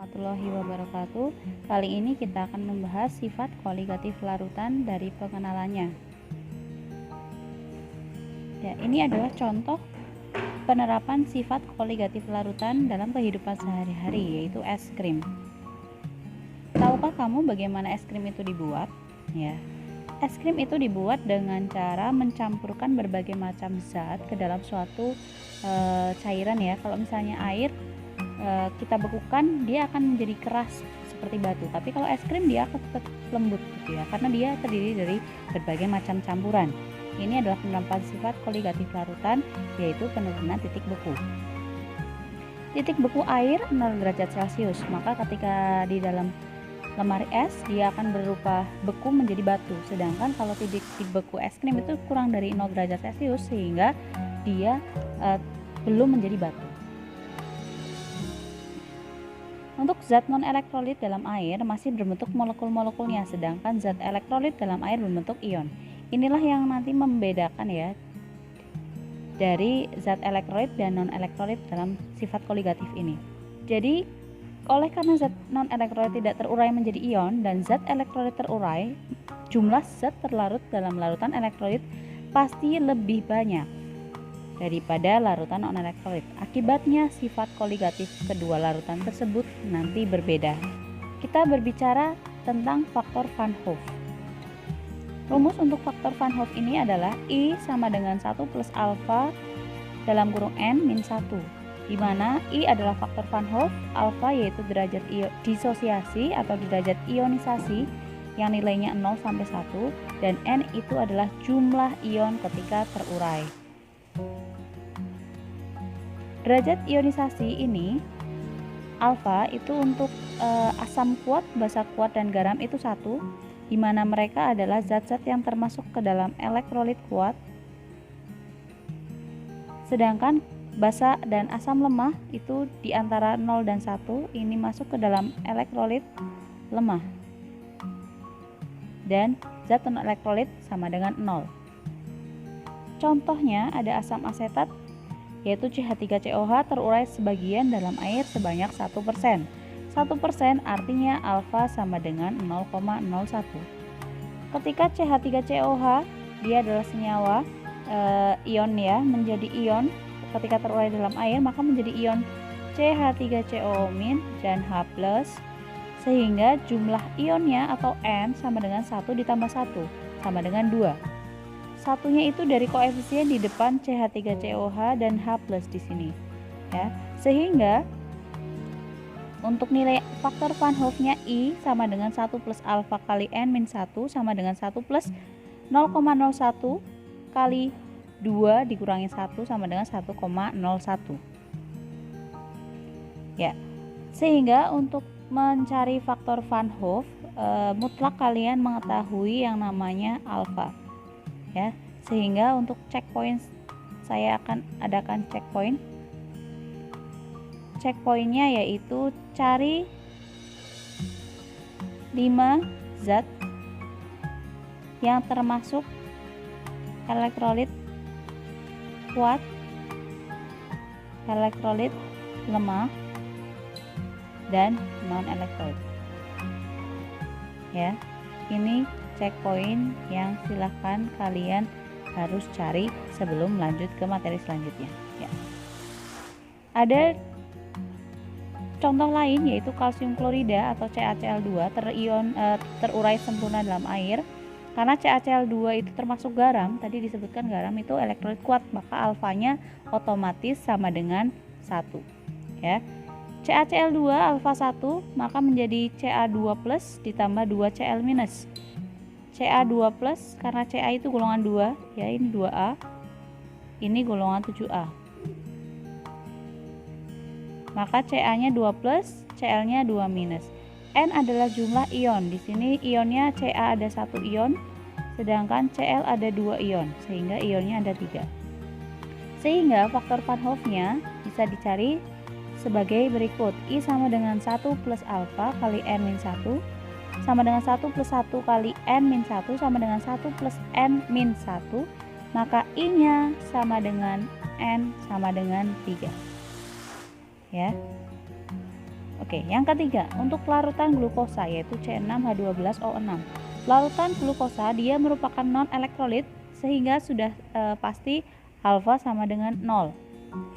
warahmatullahi wabarakatuh. Kali ini kita akan membahas sifat koligatif larutan dari pengenalannya. Ya, ini adalah contoh penerapan sifat koligatif larutan dalam kehidupan sehari-hari, yaitu es krim. Tahukah kamu bagaimana es krim itu dibuat? Ya, es krim itu dibuat dengan cara mencampurkan berbagai macam zat ke dalam suatu cairan ya. Kalau misalnya air kita bekukan, dia akan menjadi keras seperti batu. Tapi kalau es krim dia akan tetap lembut gitu ya, karena dia terdiri dari berbagai macam campuran. Ini adalah penerapan sifat koligatif larutan, yaitu penurunan titik beku. Titik beku air 0 derajat Celcius, maka ketika di dalam lemari es dia akan berupa beku menjadi batu. Sedangkan kalau titik beku es krim itu kurang dari 0 derajat Celcius, sehingga dia belum menjadi batu. Untuk zat non-elektrolit dalam air masih berbentuk molekul-molekulnya, sedangkan zat elektrolit dalam air berbentuk ion. Inilah yang nanti membedakan ya dari zat elektrolit dan non-elektrolit dalam sifat koligatif ini. Jadi, oleh karena zat non-elektrolit tidak terurai menjadi ion dan zat elektrolit terurai, jumlah zat terlarut dalam larutan elektrolit pasti lebih banyak daripada larutan non-elektrolit. Akibatnya sifat koligatif kedua larutan tersebut nanti berbeda. Kita berbicara tentang faktor Van Hoff. Rumus untuk faktor Van Hoff ini adalah I sama dengan 1 plus alfa dalam kurung N min 1, di mana I adalah faktor Van Hoff, alfa yaitu derajat disosiasi atau derajat ionisasi yang nilainya 0 sampai 1, dan N itu adalah jumlah ion ketika terurai. Derajat ionisasi ini alfa itu untuk asam kuat, basa kuat, dan garam itu 1, di mana mereka adalah zat-zat yang termasuk ke dalam elektrolit kuat. Sedangkan basa dan asam lemah itu di antara 0 dan 1 ini masuk ke dalam elektrolit lemah. Dan zat non-elektrolit sama dengan 0. Contohnya ada asam asetat yaitu CH3COH terurai sebagian dalam air sebanyak 1%. 1% artinya alfa sama dengan 0,01. Ketika CH3COH dia adalah senyawa ion ya, menjadi ion ketika terurai dalam air maka menjadi ion CH3COO- dan H+, sehingga jumlah ionnya atau N sama dengan 1 ditambah 1 sama dengan 2. Satunya itu dari koefisien di depan CH3COH dan H+ di sini ya. Sehingga untuk nilai faktor Van Hoff-nya I sama dengan 1 plus alfa kali N min 1 sama dengan 1 plus 0,01 kali 2 dikurangi 1 sama dengan 1,01 ya. Sehingga untuk mencari faktor Van Hoff mutlak kalian mengetahui yang namanya alfa ya. Sehingga untuk checkpoint saya akan adakan checkpointnya yaitu cari 5 zat yang termasuk elektrolit kuat, elektrolit lemah, dan non-elektrolit ya. Ini checkpoint yang silahkan kalian harus cari sebelum lanjut ke materi selanjutnya ya. Ada contoh lain yaitu kalsium klorida atau CaCl2 terurai sempurna dalam air. Karena CaCl2 itu termasuk garam, tadi disebutkan garam itu elektrolit kuat, maka alfanya otomatis sama dengan 1 ya. CaCl2 alfa 1 maka menjadi Ca2+ ditambah 2Cl-. Ca2+ karena Ca itu golongan 2 ya, ini 2A, ini golongan 7A, maka Ca-nya 2+, Cl-nya 2-. N adalah jumlah ion. Di sini ionnya Ca ada 1 ion, sedangkan Cl ada 2 ion, sehingga ionnya ada 3. Sehingga faktor Van Hoff-nya bisa dicari sebagai berikut. I sama dengan 1 plus alfa kali N min 1 sama dengan 1 plus 1 kali N min 1 sama dengan 1 plus N min 1, maka I-nya sama dengan N sama dengan 3 ya. Oke, yang ketiga, untuk larutan glukosa yaitu C6H12O6. Larutan glukosa dia merupakan non-elektrolit sehingga sudah pasti alfa sama dengan 0.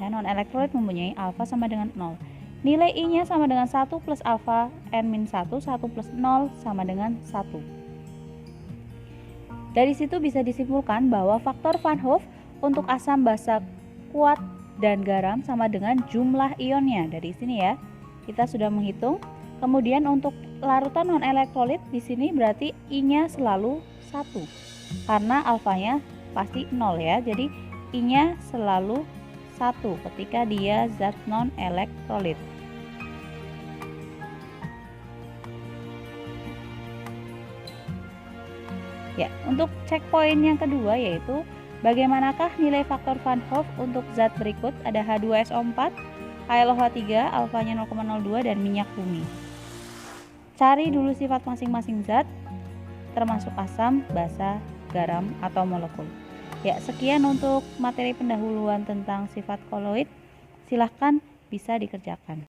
Ya, non-elektrolit mempunyai alfa sama dengan 0. Nilai I-nya sama dengan 1 plus alfa N-1, 1 plus 0 sama dengan 1. Dari situ bisa disimpulkan bahwa faktor Van Hoff untuk asam basa kuat dan garam sama dengan jumlah ionnya. Dari sini ya, kita sudah menghitung. Kemudian untuk larutan non-elektrolit di sini berarti I-nya selalu 1. Karena alfanya pasti 0 ya. Jadi I-nya selalu 1 ketika dia zat non-elektrolit. Ya, untuk checkpoint yang kedua yaitu bagaimanakah nilai faktor Van Hoff untuk zat berikut? Ada H2SO4, HLOH3, alfanya 0,02 dan minyak bumi. Cari dulu sifat masing-masing zat termasuk asam, basa, garam atau molekul. Ya, sekian untuk materi pendahuluan tentang sifat koloid. Silahkan bisa dikerjakan.